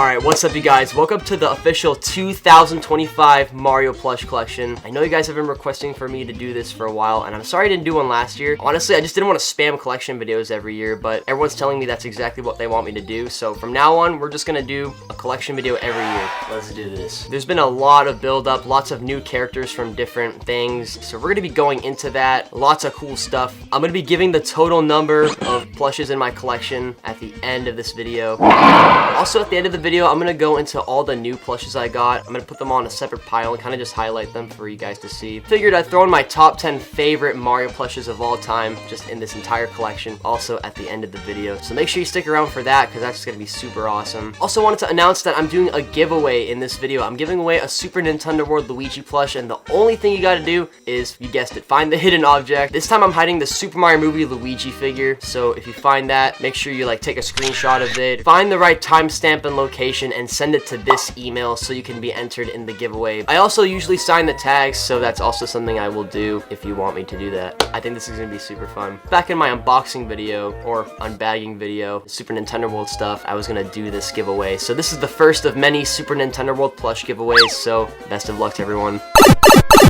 Alright, what's up you guys? Welcome to the official 2025 Mario Plush collection. I know you guys have been requesting for me to do this for a while, and I'm sorry I didn't do one last year. Honestly, I just didn't want to spam collection videos every year, but everyone's telling me that's exactly what they want me to do. So from now on, we're just gonna do a collection video every year. Let's do this. There's been a lot of build-up, lots of new characters from different things, so we're gonna be going into that. Lots of cool stuff. I'm gonna be giving the total number of plushes in my collection at the end of this video. Also, at the end of the video, I'm gonna go into all the new plushes I got. I'm gonna put them on a separate pile and kind of just highlight them for you guys to see. Figured I'd throw in my top 10 favorite Mario plushes of all time, just in this entire collection, also at the end of the video. So make sure you stick around for that, because that's just gonna be super awesome. Also wanted to announce that I'm doing a giveaway in this video. I'm giving away a Super Nintendo World Luigi plush, and the only thing you gotta do is, you guessed it, find the hidden object. This time I'm hiding the Super Mario movie Luigi figure, so if you find that, make sure you take a screenshot of it, find the right timestamp and location, and send it to this email so you can be entered in the giveaway. I also usually sign the tags, so that's also something I will do if you want me to do that. I think this is gonna be super fun. Back in my unboxing video, or unbagging video, Super Nintendo World stuff, I was gonna do this giveaway. So this is the first of many Super Nintendo World plush giveaways, so best of luck to everyone.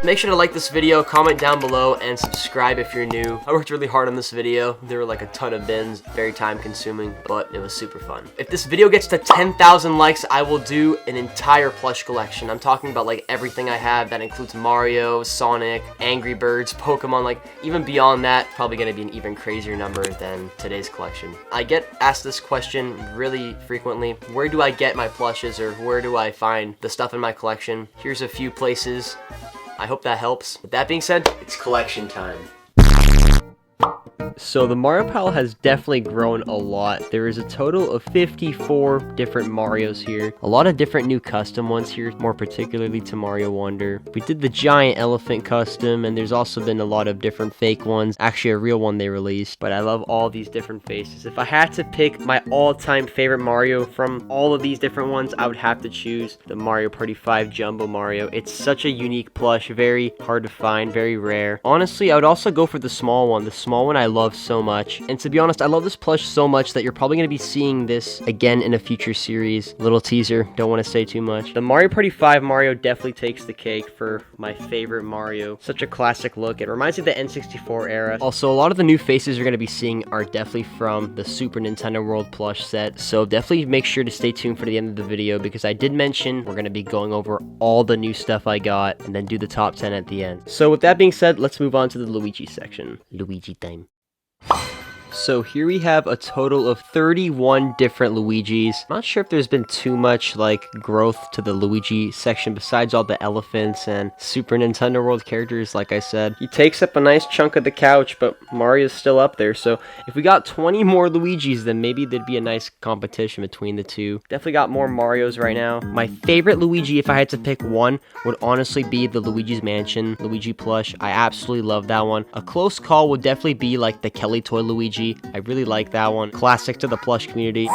Make sure to like this video, comment down below, and subscribe if you're new. I worked really hard on this video. There were a ton of bins, very time consuming, but it was super fun. If this video gets to 10,000 likes, I will do an entire plush collection. I'm talking about everything I have. That includes Mario, Sonic, Angry Birds, Pokemon, even beyond that, probably gonna be an even crazier number than today's collection. I get asked this question really frequently. Where do I get my plushes, or where do I find the stuff in my collection? Here's a few places. I hope that helps. With that being said, it's collection time. So the Mario pile has definitely grown a lot. There is a total of 54 different Marios here. A lot of different new custom ones here, more particularly to Mario Wonder. We did the giant elephant custom, and there's also been a lot of different fake ones. Actually, a real one they released, but I love all these different faces. If I had to pick my all-time favorite Mario from all of these different ones, I would have to choose the Mario Party 5 Jumbo Mario. It's such a unique plush, very hard to find, very rare. Honestly, I would also go for the small one. The small one I love so much, and to be honest, I love this plush so much that you're probably going to be seeing this again in a future series. Little teaser, don't want to say too much. The Mario Party 5 Mario definitely takes the cake for my favorite Mario. Such a classic look. It reminds me of the N64 era. Also, a lot of the new faces you're going to be seeing are definitely from the Super Nintendo World plush set, so definitely make sure to stay tuned for the end of the video, because I did mention we're going to be going over all the new stuff I got and then do the top 10 at the end. So with that being said, let's move on to the Luigi section. Luigi time. So here we have a total of 31 different Luigis. I'm not sure if there's been too much growth to the Luigi section besides all the elephants and Super Nintendo World characters. Like I said, he takes up a nice chunk of the couch, but Mario's still up there. So if we got 20 more Luigis, then maybe there'd be a nice competition between the two. Definitely got more Marios right now. My favorite Luigi, if I had to pick one, would honestly be the Luigi's Mansion Luigi plush. I absolutely love that one. A close call would definitely be the Kelly Toy Luigi. I really like that one. Classic to the plush community.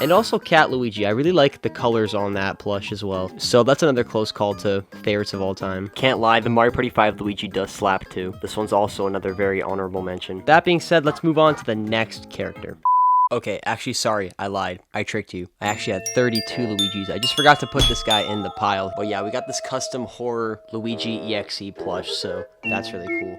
And also Cat Luigi. I really like the colors on that plush as well. So that's another close call to favorites of all time. Can't lie, the Mario Party 5 Luigi does slap too. This one's also another very honorable mention. That being said, let's move on to the next character. Okay, actually, sorry, I lied. I tricked you. I actually had 32 Luigis. I just forgot to put this guy in the pile. But yeah, we got this custom horror Luigi EXE plush, so that's really cool.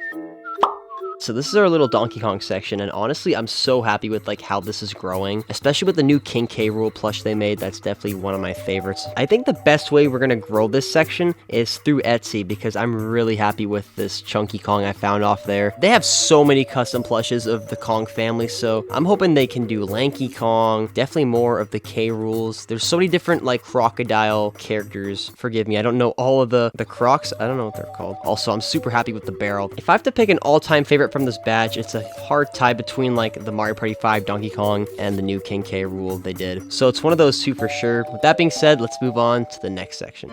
So this is our little Donkey Kong section, and honestly, I'm so happy with how this is growing, especially with the new King K. Rool plush they made. That's definitely one of my favorites. I think the best way we're gonna grow this section is through Etsy, because I'm really happy with this Chunky Kong I found off there. They have so many custom plushes of the Kong family, so I'm hoping they can do Lanky Kong, definitely more of the K. Rools. There's so many different crocodile characters. Forgive me, I don't know all of the crocs. I don't know what they're called. Also, I'm super happy with the barrel. If I have to pick an all-time favorite from this batch, it's a hard tie between the Mario Party 5 Donkey Kong and the new King K. Rool they did. So it's one of those two for sure. With that being said, let's move on to the next section.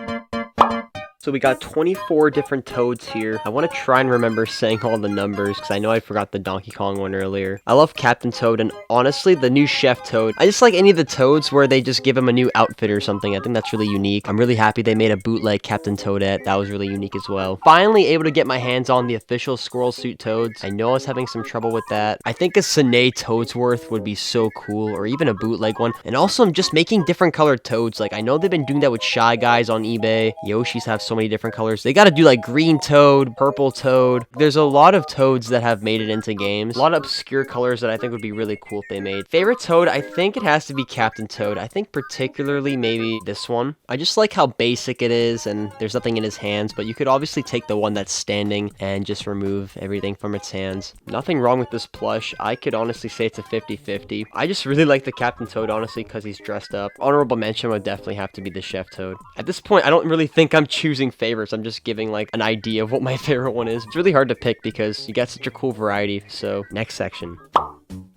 So we got 24 different Toads here. I want to try and remember saying all the numbers because I know I forgot the Donkey Kong one earlier. I love Captain Toad, and honestly, the new Chef Toad. I just like any of the Toads where they just give him a new outfit or something. I think that's really unique. I'm really happy they made a bootleg Captain Toadette. That was really unique as well. Finally able to get my hands on the official Squirrel Suit Toads. I know I was having some trouble with that. I think a Sine Toadsworth would be so cool, or even a bootleg one. And also, I'm just making different colored Toads. Like, I know they've been doing that with Shy Guys on eBay. Yoshis have so many different colors. They gotta do like green Toad, purple Toad. There's a lot of Toads that have made it into games. A lot of obscure colors that I think would be really cool if they made. Favorite Toad, I think it has to be Captain Toad. I think particularly maybe this one. I just like how basic it is and there's nothing in his hands, but you could obviously take the one that's standing and just remove everything from its hands. Nothing wrong with this plush. I could honestly say it's a 50-50. I just really like the Captain Toad, honestly, because he's dressed up. Honorable mention would definitely have to be the Chef Toad. At this point, I don't really think I'm choosing favorites. I'm just giving like an idea of what my favorite one is. It's really hard to pick because you got such a cool variety. So next section.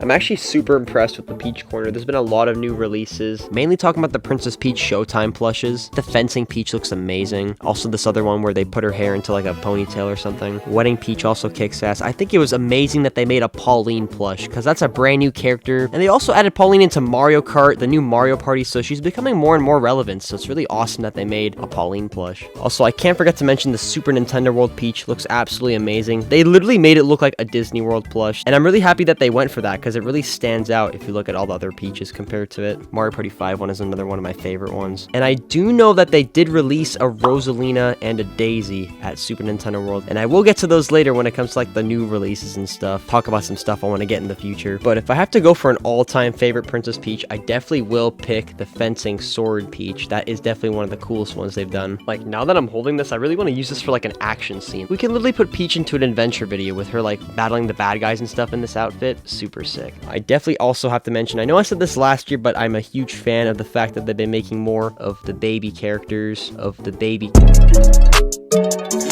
I'm actually super impressed with the Peach corner. There's been a lot of new releases, mainly talking about the Princess Peach Showtime plushes. The Fencing Peach looks amazing. Also this other one where they put her hair into like a ponytail or something. Wedding Peach also kicks ass. I think it was amazing that they made a Pauline plush because that's a brand new character. And they also added Pauline into Mario Kart, the new Mario Party, so she's becoming more and more relevant. So it's really awesome that they made a Pauline plush. Also, I can't forget to mention the Super Nintendo World Peach looks absolutely amazing. They literally made it look like a Disney World plush. And I'm really happy that they went for that because it really stands out if you look at all the other Peaches compared to it. Mario Party 5 one is another one of my favorite ones. And I do know that they did release a Rosalina and a Daisy at Super Nintendo World. And I will get to those later when it comes to like the new releases and stuff. Talk about some stuff I want to get in the future. But if I have to go for an all-time favorite Princess Peach, I definitely will pick the Fencing Sword Peach. That is definitely one of the coolest ones they've done. Like, now that I'm holding this, I really want to use this for like an action scene. We can literally put Peach into an adventure video with her like battling the bad guys and stuff in this outfit. Super sick. I definitely also have to mention, I know I said this last year, but I'm a huge fan of the fact that they've been making more of the baby characters, of the baby.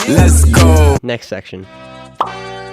Let's go! Next section.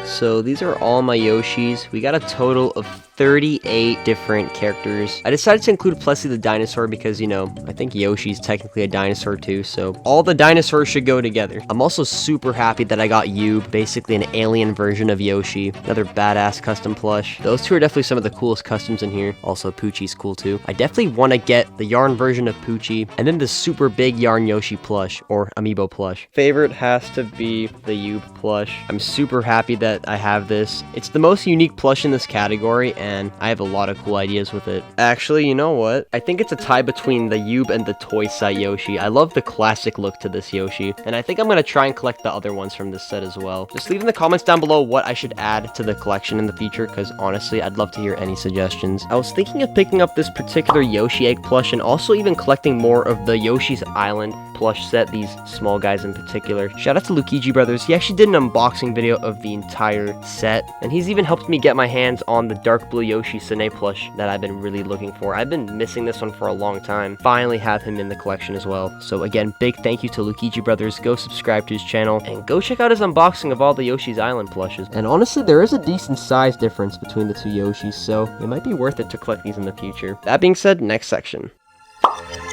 So these are all my Yoshis. We got a total of 38 different characters. I decided to include Plessy the dinosaur because, you know, I think Yoshi's technically a dinosaur too, so all the dinosaurs should go together. I'm also super happy that I got Yube, basically an alien version of Yoshi. Another badass custom plush. Those two are definitely some of the coolest customs in here. Also, Poochie's cool too. I definitely want to get the yarn version of Poochie, and then the super big yarn Yoshi plush, or amiibo plush. Favorite has to be the Yube plush. I'm super happy that I have this. It's the most unique plush in this category, and I have a lot of cool ideas with it. Actually, you know what? I think it's a tie between the Yube and the Toy Site Yoshi. I love the classic look to this Yoshi, and I think I'm going to try and collect the other ones from this set as well. Just leave in the comments down below what I should add to the collection in the future, because honestly, I'd love to hear any suggestions. I was thinking of picking up this particular Yoshi egg plush, and also even collecting more of the Yoshi's Island plush set, these small guys in particular. Shout out to Luigi Brothers. He actually did an unboxing video of the entire set, and he's even helped me get my hands on the dark blue Yoshi Sine plush that I've been really looking for. I've been missing this one for a long time. Finally have him in the collection as well. So again, big thank you to Luigi Brothers. Go subscribe to his channel and go check out his unboxing of all the Yoshi's Island plushes. And honestly, there is a decent size difference between the two Yoshis, so it might be worth it to collect these in the future. That being said, next section.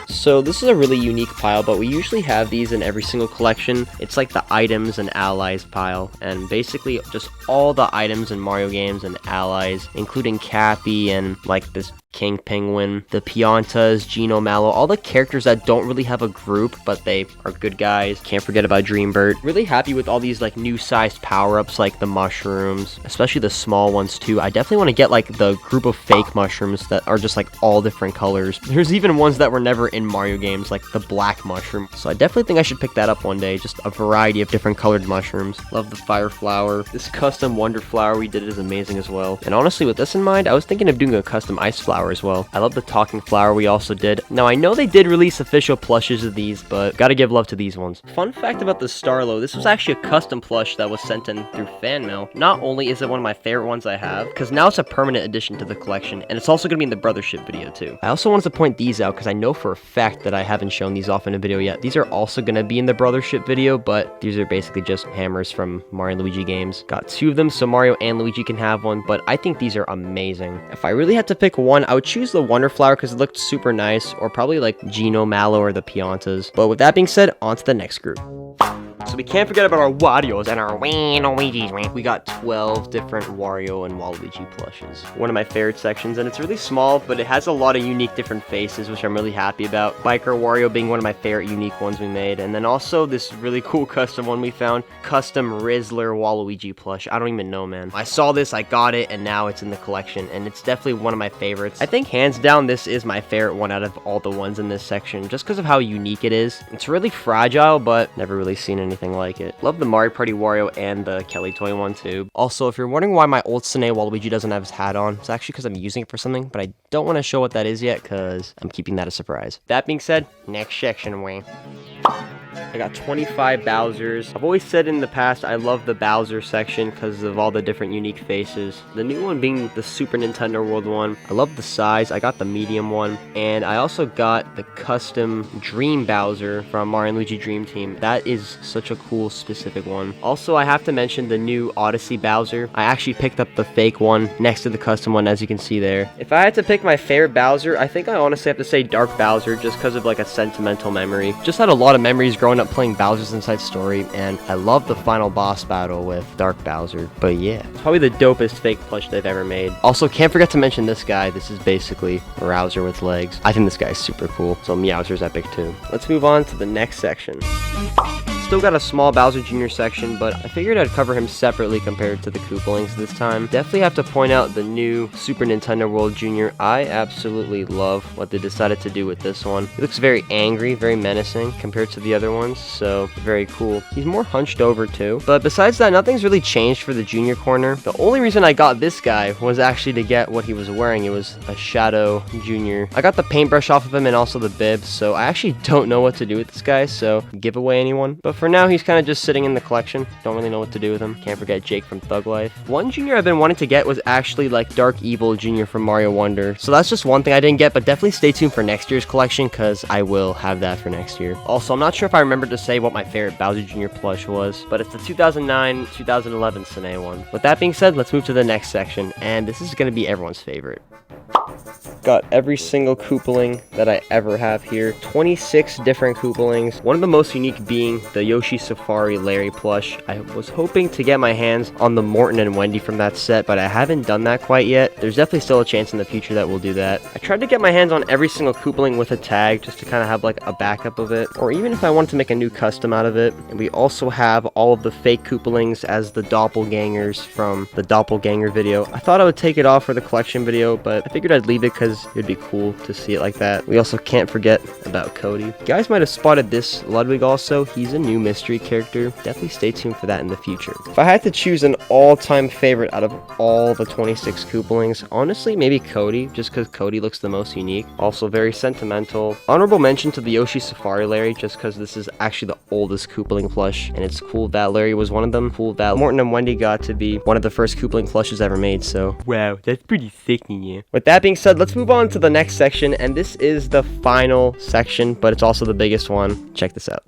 So this is a really unique pile, but we usually have these in every single collection. It's like the items and allies pile, and basically just all the items in Mario games and allies, including Cappy and like this King Penguin, the Piantas, Gino Mallow, all the characters that don't really have a group, but they are good guys. Can't forget about Dreambird. Really happy with all these like new sized power-ups like the mushrooms, especially the small ones too. I definitely want to get like the group of fake mushrooms that are just like all different colors. There's even ones that were never in Mario games, like the black mushroom. So I definitely think I should pick that up one day. Just a variety of different colored mushrooms. Love the fire flower. This custom wonder flower we did is amazing as well. And honestly, with this in mind, I was thinking of doing a custom ice flower as well. I love the talking flower we also did. Now I know they did release official plushes of these, but gotta give love to these ones. Fun fact about the Starlo, this was actually a custom plush that was sent in through fan mail. Not only is it one of my favorite ones I have, because now it's a permanent addition to the collection, and it's also gonna be in the Brothership video too. I also wanted to point these out because I know for a fact that I haven't shown these off in a video yet. These are also gonna be in the Brothership video, but these are basically just hammers from Mario and Luigi games. Got two of them so Mario and Luigi can have one, but I think these are amazing. If I really had to pick one, I would choose the Wonder Flower because it looked super nice, or probably like Gino Mallow or the Piantas. But with that being said, on to the next group. Also, we can't forget about our Warios and our Luigi's. We got 12 different Wario and Waluigi plushes. One of my favorite sections, and it's really small, but it has a lot of unique different faces, which I'm really happy about. Biker Wario being one of my favorite unique ones we made, and then also this really cool custom one we found, custom Rizzler Waluigi plush. I don't even know, man. I saw this, I got it, and now it's in the collection, and it's definitely one of my favorites. I think hands down this is my favorite one out of all the ones in this section, just because of how unique it is. It's really fragile, but never really seen anything like it. Love the Mario Party Wario and the Kelly toy one too. Also, if you're wondering why my old Sine Waluigi doesn't have his hat on, it's actually because I'm using it for something, but I don't want to show what that is yet because I'm keeping that a surprise. That being said, next section, Wayne. I got 25 Bowsers. I've always said in the past I love the Bowser section because of all the different unique faces. The new one being the Super Nintendo World one. I love the size. I got the medium one. And I also got the custom Dream Bowser from Mario & Luigi Dream Team. That is such a cool specific one. Also, I have to mention the new Odyssey Bowser. I actually picked up the fake one next to the custom one, as you can see there. If I had to pick my favorite Bowser, I think I honestly have to say Dark Bowser just because of like a sentimental memory. Just had a lot of memories growing up playing Bowser's Inside Story, and I love the final boss battle with Dark Bowser. But yeah, it's probably the dopest fake plush they've ever made. Also, can't forget to mention this guy. This is basically Rouser with legs. I think this guy is super cool, so Meowser's epic too. Let's move on to the next section. Still got a small Bowser Jr. section, but I figured I'd cover him separately compared to the Koopalings this time. Definitely have to point out the new Super Nintendo World Jr. I absolutely love what they decided to do with this one. He looks very angry, very menacing compared to the other ones, so very cool. He's more hunched over too. But besides that, nothing's really changed for the Junior corner. The only reason I got this guy was actually to get what he was wearing. It was a Shadow Jr. I got the paintbrush off of him and also the bib, so I actually don't know what to do with this guy, so give away anyone. But for now, he's kind of just sitting in the collection. Don't really know what to do with him. Can't forget Jake from Thug Life. One Junior I've been wanting to get was actually like Dark Evil Jr. from Mario Wonder. So that's just one thing I didn't get, but definitely stay tuned for next year's collection because I will have that for next year. Also, I'm not sure if I remember to say what my favorite Bowser Jr. plush was, but it's the 2009-2011 Sine one. With that being said, let's move to the next section, and this is going to be everyone's favorite. Got every single Koopaling that I ever have here. 26 different Koopalings. One of the most unique being the Yoshi Safari Larry plush. I was hoping to get my hands on the Morton and Wendy from that set, but I haven't done that quite yet. There's definitely still a chance in the future that we'll do that. I tried to get my hands on every single Koopaling with a tag just to kind of have like a backup of it, or even if I wanted to make a new custom out of it. And we also have all of the fake Koopalings as the doppelgangers from the doppelganger video. I thought I would take it off for the collection video, but I figured I'd leave it because it'd be cool to see it like that. We also can't forget about Cody. You guys might have spotted this Ludwig also. He's a new mystery character. Definitely stay tuned for that in the future. If I had to choose an all-time favorite out of all the 26 Koopalings, honestly, maybe Cody, just because Cody looks the most unique. Also very sentimental. Honorable mention to the Yoshi Safari Larry, just because this is actually the oldest Koopaling plush, and it's cool that Larry was one of them. Cool that Morton and Wendy got to be one of the first Koopaling plushes ever made, so wow, that's pretty sick, yeah. With that being said, let's move on to the next section, and this is the final section, but it's also the biggest one. Check this out.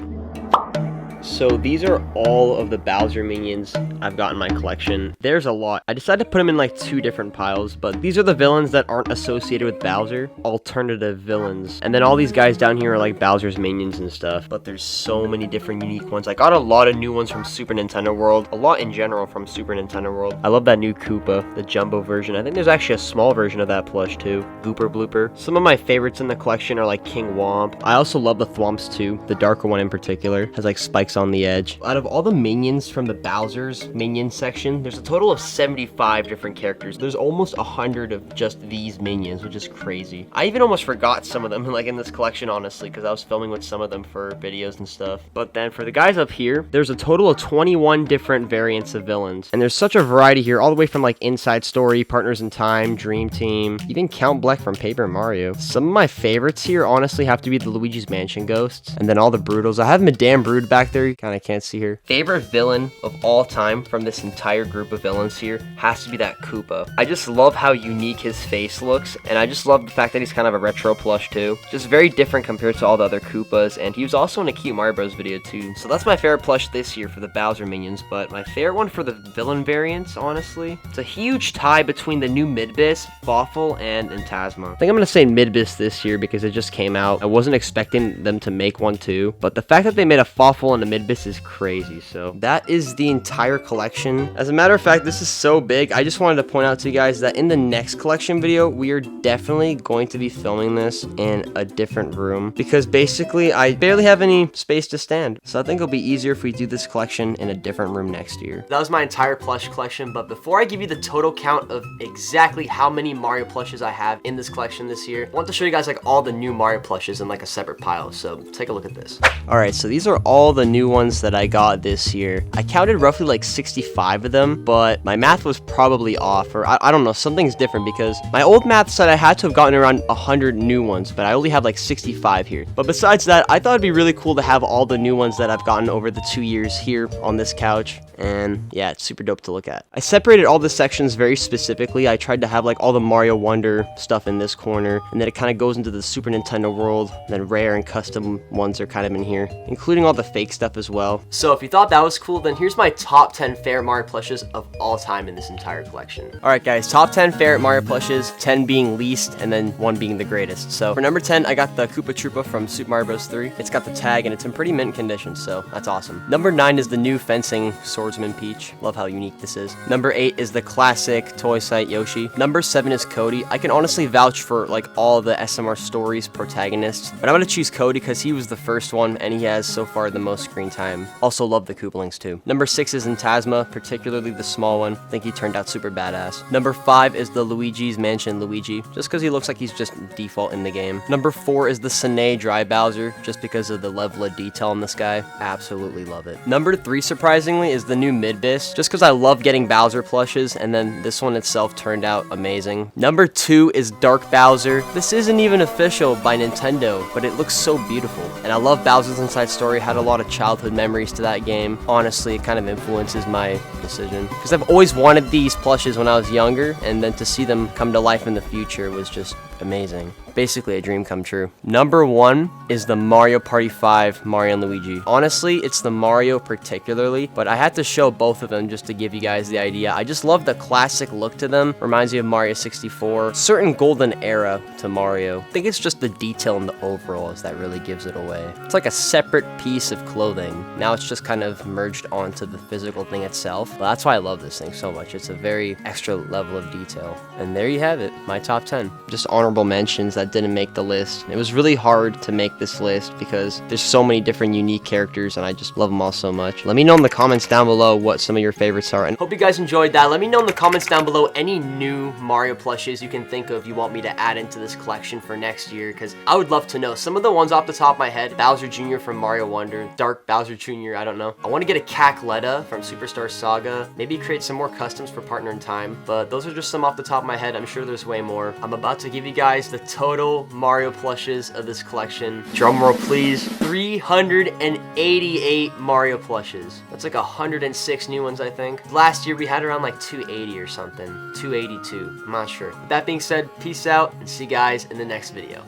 So these are all of the Bowser minions I've got in my collection. There's a lot. I decided to put them in like two different piles, but these are the villains that aren't associated with Bowser, alternative villains. And then all these guys down here are like Bowser's minions and stuff, but there's so many different unique ones. I got a lot of new ones from Super Nintendo World, a lot in general from Super Nintendo World. I love that new Koopa, the jumbo version. I think there's actually a small version of that plush too. Gooper Blooper. Some of my favorites in the collection are like King Womp. I also love the Thwomps too, the darker one in particular. Has like spikes on the edge. Out of all the minions from the Bowser's minion section, there's a total of 75 different characters. There's almost 100 of just these minions, which is crazy. I even almost forgot some of them like in this collection, honestly, because I was filming with some of them for videos and stuff. But then for the guys up here, there's a total of 21 different variants of villains, and there's such a variety here, all the way from like Inside Story, Partners in Time, Dream Team, even Count Bleck from Paper Mario. Some of my favorites here honestly have to be the Luigi's Mansion ghosts, and then all the Broodals. I have Madame Brood back there, you kind of can't see her. Favorite villain of all time from this entire group of villains here has to be that Koopa. I just love how unique his face looks, and I just love the fact that he's kind of a retro plush too. Just very different compared to all the other Koopas, and he was also in a cute Mario Bros video too. So that's my favorite plush this year for the Bowser minions, but my favorite one for the villain variants, honestly, it's a huge tie between the new Midbis, Fawful, and Tasma. I think I'm gonna say Midbis this year because it just came out. I wasn't expecting them to make one too, but the fact that they made a Fawful and a Midbis is crazy. So that is the entire collection. As a matter of fact, this is so big. I just wanted to point out to you guys that in the next collection video, we are definitely going to be filming this in a different room because basically I barely have any space to stand. So I think it'll be easier if we do this collection in a different room next year. That was my entire plush collection, but before I give you the total count of exactly how many Mario plushes I have in this collection this year, I want to show you guys like all the new Mario plushes in like a separate pile. So take a look at this. Alright, so these are all the new ones that I got this year. I counted roughly like 65 of them, but my math was probably off, or I don't know, something's different because my old math said I had to have gotten around 100 new ones, but I only have like 65 here. But besides that, I thought it'd be really cool to have all the new ones that I've gotten over the 2 years here on this couch. And yeah, it's super dope to look at. I separated all the sections very specifically. I tried to have like all the Mario Wonder stuff in this corner, and then it kind of goes into the Super Nintendo world. Then rare and custom ones are kind of in here, including all the fake stuff as well. So if you thought that was cool, then here's my top 10 favorite Mario plushes of all time in this entire collection. Alright guys, top 10 favorite Mario plushes, 10 being least, and then 1 being the greatest. So for number 10, I got the Koopa Troopa from Super Mario Bros. 3. It's got the tag and it's in pretty mint condition, so that's awesome. Number 9 is the new fencing Swordsman Peach. Love how unique this is. Number 8 is the classic toy site Yoshi. Number 7 is Cody. I can honestly vouch for like all the SMR stories protagonists, but I'm gonna choose Cody because he was the first one and he has so far the most screen time. Also love the Koopalings too. Number 6 is Intasma, particularly the small one. I think he turned out super badass. Number 5 is the Luigi's Mansion Luigi, just because he looks like he's just default in the game. Number 4 is the Sine Dry Bowser, just because of the level of detail in this guy. Absolutely love it. Number 3, surprisingly, is the new Midbis, just because I love getting Bowser plushes, and then this one itself turned out amazing. Number 2 is Dark Bowser. This isn't even official by Nintendo, but it looks so beautiful. And I love Bowser's Inside Story, had a lot of childhood memories to that game. Honestly, it kind of influences my decision, because I've always wanted these plushes when I was younger, and then to see them come to life in the future was just amazing. Basically a dream come true. Number 1 is the Mario Party 5 Mario and Luigi. Honestly, it's the Mario particularly, but I had to show both of them just to give you guys the idea. I just love the classic look to them. Reminds me of Mario 64. Certain golden era to Mario. I think it's just the detail in the overalls that really gives it away. It's like a separate piece of clothing. Now it's just kind of merged onto the physical thing itself. Well, that's why I love this thing so much. It's a very extra level of detail. And there you have it, my top 10. Just honorable mentions that didn't make the list. It was really hard to make this list because there's so many different unique characters and I just love them all so much. Let me know in the comments down below what some of your favorites are, and hope you guys enjoyed that. Let me know in the comments down below any new Mario plushes you can think of you want me to add into this collection for next year, because I would love to know. Some of the ones off the top of my head: Bowser Jr. from Mario Wonder, Dark Bowser Jr., I don't know. I want to get a Cackletta from Superstar Saga, maybe create some more customs for Partner in Time, but those are just some off the top of my head. I'm sure there's way more. I'm about to give you guys the total Mario plushes of this collection. Drum roll please. 388 Mario plushes. That's like 106 new ones, I think. Last year we had around like 280 or something. 282, I'm not sure. With that being said, peace out and see you guys in the next video.